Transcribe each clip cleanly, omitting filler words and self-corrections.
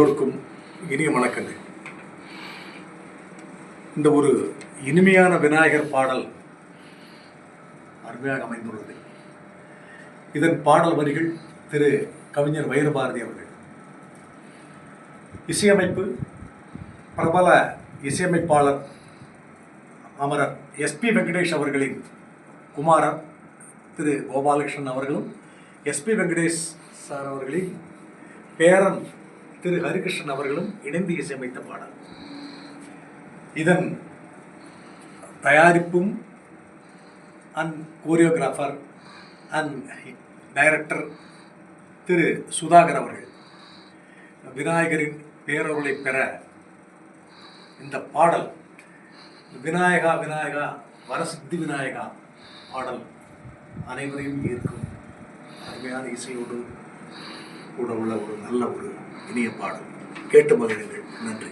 எல்லோருக்கும் இனிய வணக்கங்கள். இந்த ஒரு இனிமையான விநாயகர் பாடல் அருமையாக அமைந்துள்ளது. இதன் பாடல் வரிகள் திரு கவிஞர் வைரபாரதி அவர்கள். இசையமைப்பு பிரபல இசையமைப்பாளர் அமரர் எஸ்பி வெங்கடேஷ் அவர்களின் குமாரர் திரு கோபாலகிருஷ்ணன் அவர்களும், எஸ்பி வெங்கடேஷ் சார் அவர்களின் பேரன் திரு ஹரிகிருஷ்ணன் அவர்களும் இணைந்து இசையமைத்த பாடல். இதன் தயாரிப்பும் அண்ட் கோரியோகிராஃபர் அண்ட் டைரக்டர் திரு சுதாகர் அவர்கள். விநாயகரின் பேரருளை பெற இந்த பாடல் விநாயகா விநாயகா வரசித்தி விநாயகா பாடல் அனைவரையும் ஈர்க்கும் அருமையான இசையோடு கூட உள்ள ஒரு நல்ல ஒரு இனிய பாடல். கேட்டு மகிழுங்கள். நன்றி.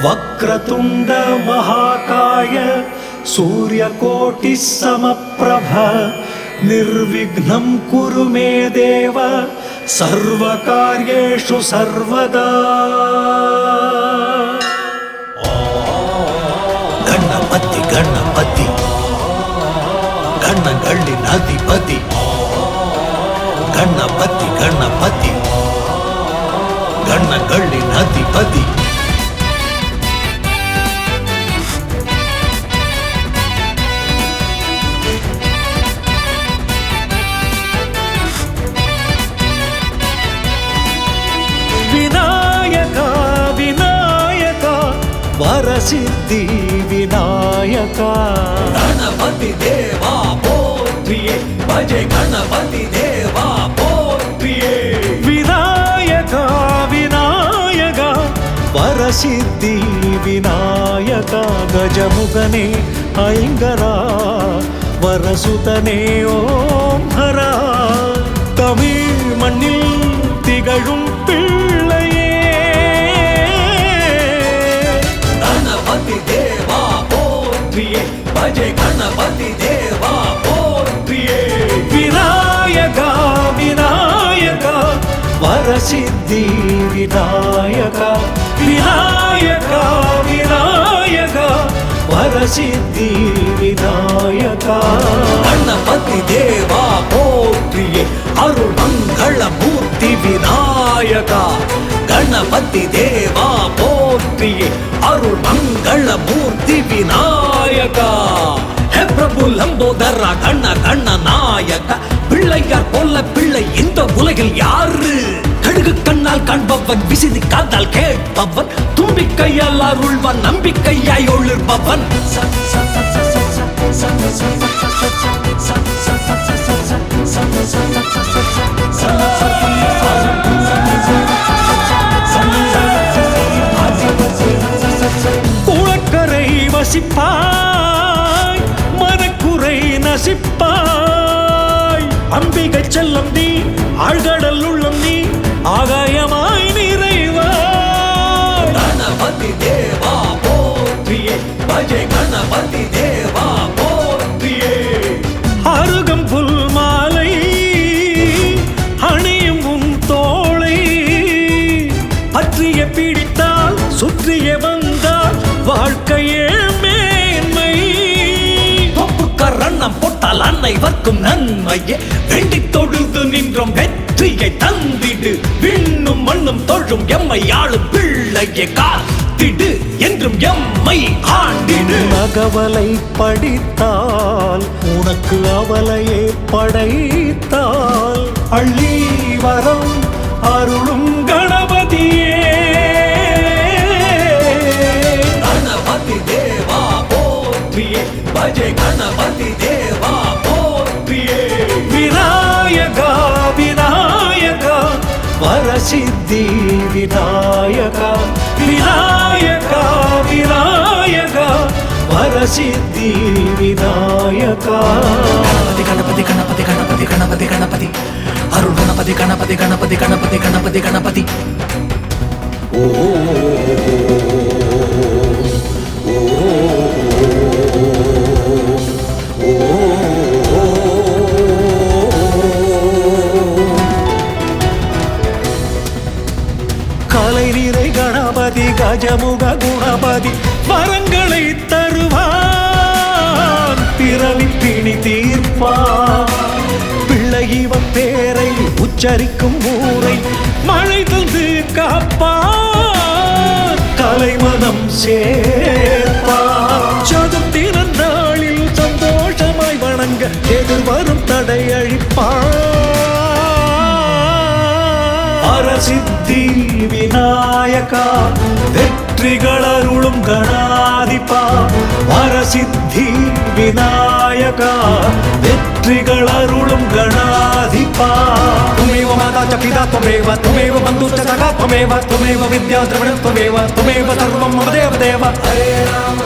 वक्रतुण्ड महाकाय सूर्यकोटि समप्रभ निर्विघ्नं कुरु मे देव सर्वकार्येषु सर्वदा. गणपति गणपति गणगळ्ळिन अधिपति गणपति गणपति गणगळ्ळिन अधिपति. वरसिद्धि विनायका गणपति देवा पोत्रिये भजे गणपति देवा पोत्रिये. विनायका विनायका वरसिद्धि विनायका गजमुगने ऐंगरा वरसुतने ओम हरा. तमिழ் மண்ணில் திகழும் பிள்ளையே गणपति देवा पोत्रिये भजे गणपति देवा पोत्रिये. विनायका विनायका वरसिद्धि विनायका विनायका विनायका वरसिद्धि विनायका. गणपति देवा पोत्रिये अरुण मंगल मूर्ति विनायका. गणपति देवा पोत्रिये अरुण मंगल मूर्ति विनायका. हे प्रभु लंबोदर गण गण नायक பிள்ளையார் போல பிள்ளை இந்த உலகில் யாரு? கடுகு கண்ணால் காண்பவன், விசிதி காதால் கேட்பவன், தும்பிக்கையால் அருள்வன், நம்பிக்கையாய் ஒளிர்பவன். குளக்கரை வசிப்பாய், மனக்குறை நசிப்பாய், அம்பிகை செல்லம் நீ, ஆழ்கடல் உள்ளம் நீ, ஆகாயமாய் நிறைவாய். கணபதி தேவா போற்றியே பஜே கணபதி தேவா போற்றியே. அருகம் புல் மாலை அணியும் உன் தோளை பற்றிய பிடித்தால் சுற்றிய வந்தால் வாழ்க்கையே மேன்மை. தொப்புக்கரணம் போட்டால் அனைவர்க்கும் நன்மையே. வேண்டி தொழுது நின்றோம் வெற்றியை தந்திடு. விண்ணும் மண்ணும் தொழும் எம்மை ஆளும் பிள்ளையை காத்திடு. என்றும் எம்மை ஆண்டிடு. அகவலை படித்தால் உனக்கு அவலையே படைத்தால் அள்ளி வரம் அருளும் கணபதியே. गणपति देवा पोत्रिये भजे गणपति देवा पोत्रिये. विनायका विनायका वरसिद्धि विनायका विनायका विनायका वरसिद्धि विनायका. गणपति गणपति गणपति गणपति गणपति अरुण गणपति गणपति गणपति गणपति गणपति गणपति. ओ கணபதி வரங்களை தருவான், பிறவி பிணி தீர்ப்பான். பிள்ளை இவன் பேரை உச்சரிக்கும் ஊரை மழை தந்து காப்பான், கலைமனம் சேர்ப்பான். சதுர்த்தி நாளில் சந்தோஷமாய் வணங்க எதிர்வரும் தடை அழிப்பான். அரசித்தி விநாயகா வெற்றிகள் அருளும் கணாதிபா, அரசித்தி விநாயகா வெற்றிகள் அருளும் கணாதிபா. துமேவ மாதா ச பிதா त्वमेव, त्वमेव बन्धुश्च सखा त्वमेव, त्वमेव विद्या द्रविणं त्वमेव, त्वमेव सर्वं मम देव देव. हरे राम